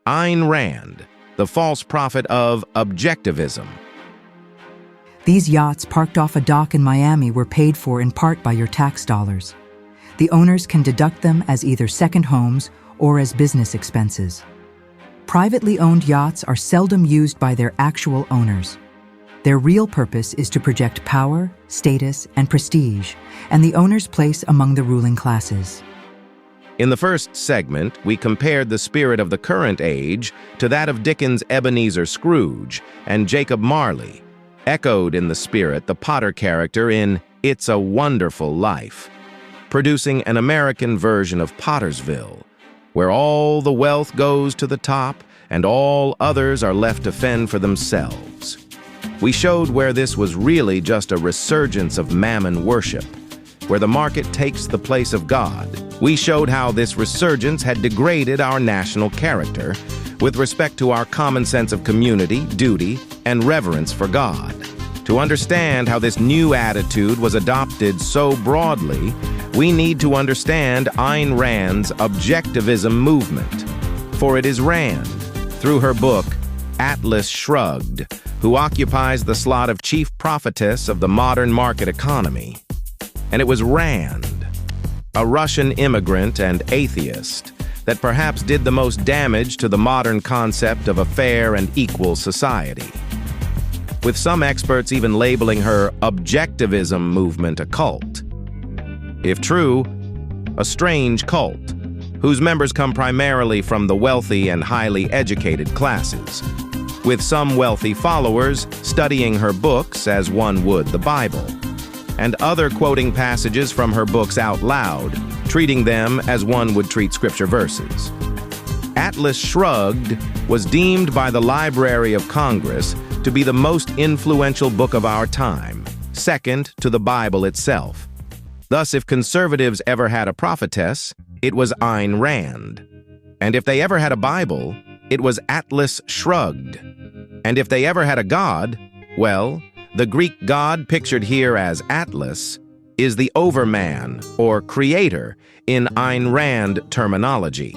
Ayn Rand, the false prophet of Objectivism. These yachts parked off a dock in Miami were paid for in part by your tax dollars. The owners can deduct them as either second homes or as business expenses. Privately owned yachts are seldom used by their actual owners. Their real purpose is to project power, status, and prestige, and the owner's place among the ruling classes. In the first segment, we compared the spirit of the current age to that of Dickens' Ebenezer Scrooge and Jacob Marley, echoed in the spirit the Potter character in It's a Wonderful Life, producing an American version of Pottersville, where all the wealth goes to the top and all others are left to fend for themselves. We showed where this was really just a resurgence of mammon worship, where the market takes the place of God. We showed how this resurgence had degraded our national character with respect to our common sense of community, duty, and reverence for God. To understand how this new attitude was adopted so broadly, we need to understand Ayn Rand's Objectivism movement. For it is Rand, through her book, Atlas Shrugged, who occupies the slot of Chief Prophetess of the modern market economy. And it was Rand, a Russian immigrant and atheist, that perhaps did the most damage to the modern concept of a fair and equal society, with some experts even labeling her Objectivism movement a cult. If true, a strange cult, whose members come primarily from the wealthy and highly educated classes, with some wealthy followers studying her books as one would the Bible, and other quoting passages from her books out loud, treating them as one would treat scripture verses. Atlas Shrugged was deemed by the Library of Congress to be the most influential book of our time, second to the Bible itself. Thus, if conservatives ever had a prophetess, it was Ayn Rand. And if they ever had a Bible, it was Atlas Shrugged. And if they ever had a god, well, the Greek god pictured here as Atlas is the overman or creator in Ayn Rand terminology.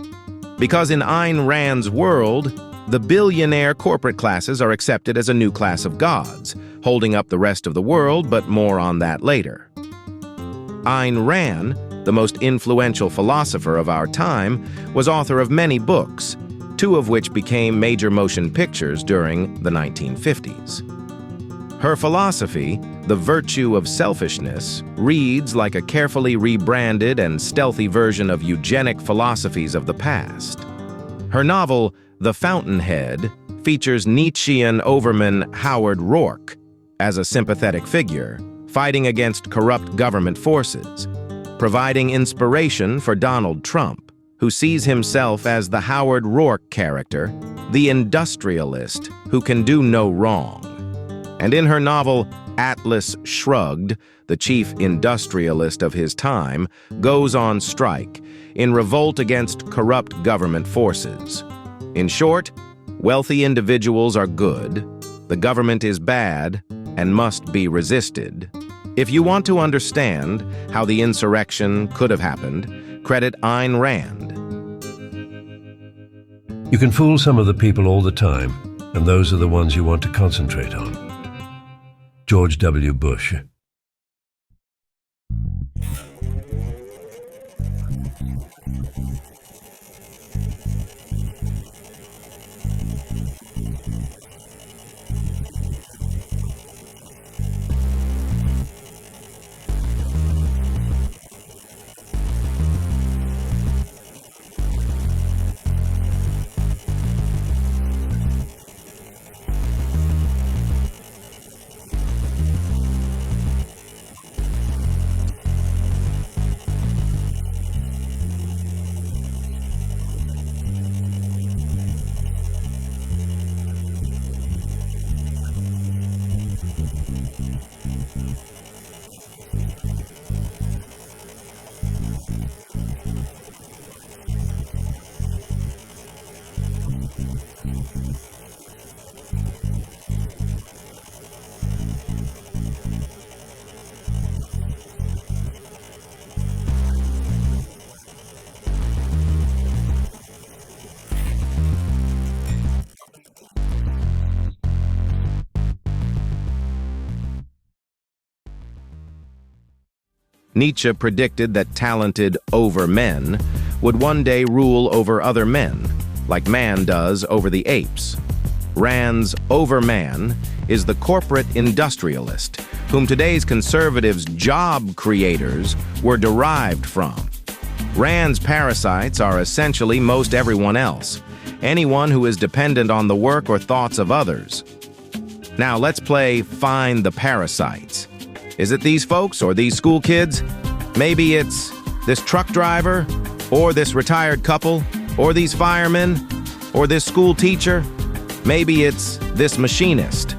Because in Ayn Rand's world, the billionaire corporate classes are accepted as a new class of gods, holding up the rest of the world, but more on that later. Ayn Rand, the most influential philosopher of our time, was author of many books, two of which became major motion pictures during the 1950s. Her philosophy, The Virtue of Selfishness, reads like a carefully rebranded and stealthy version of eugenic philosophies of the past. Her novel, The Fountainhead, features Nietzschean overman Howard Rourke as a sympathetic figure, fighting against corrupt government forces, providing inspiration for Donald Trump, who sees himself as the Howard Rourke character, the industrialist who can do no wrong. And in her novel, Atlas Shrugged, the chief industrialist of his time goes on strike in revolt against corrupt government forces. In short, wealthy individuals are good, the government is bad, and must be resisted. If you want to understand how the insurrection could have happened, credit Ayn Rand. You can fool some of the people all the time, and those are the ones you want to concentrate on. George W. Bush. Nietzsche predicted that talented over-men would one day rule over other men, like man does over the apes. Rand's overman is the corporate industrialist, whom today's conservatives' job creators were derived from. Rand's parasites are essentially most everyone else, anyone who is dependent on the work or thoughts of others. Now let's play Find the Parasites. Is it these folks or these school kids? Maybe it's this truck driver, or this retired couple, or these firemen, or this school teacher. Maybe it's this machinist.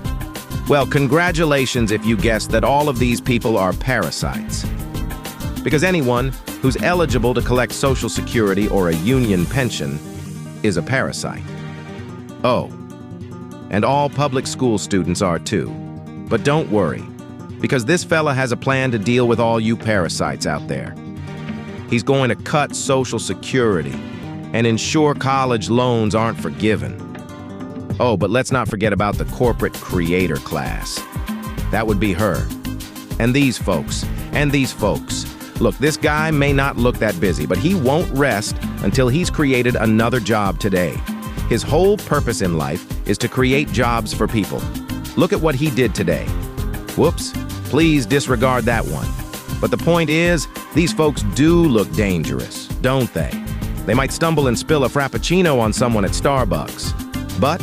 Well, congratulations if you guessed that all of these people are parasites. Because anyone who's eligible to collect Social Security or a union pension is a parasite. Oh, and all public school students are too. But don't worry, because this fella has a plan to deal with all you parasites out there. He's going to cut Social Security and ensure college loans aren't forgiven. Oh, but let's not forget about the corporate creator class. That would be her. And these folks. And these folks. Look, this guy may not look that busy, but he won't rest until he's created another job today. His whole purpose in life is to create jobs for people. Look at what he did today. Whoops, please disregard that one. But the point is, these folks do look dangerous, don't they? They might stumble and spill a Frappuccino on someone at Starbucks. But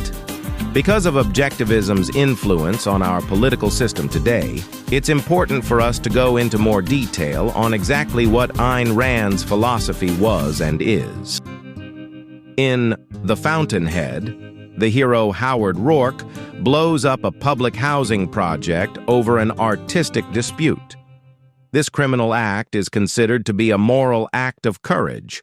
because of Objectivism's influence on our political system today, it's important for us to go into more detail on exactly what Ayn Rand's philosophy was and is. In The Fountainhead, the hero Howard Rourke blows up a public housing project over an artistic dispute. This criminal act is considered to be a moral act of courage,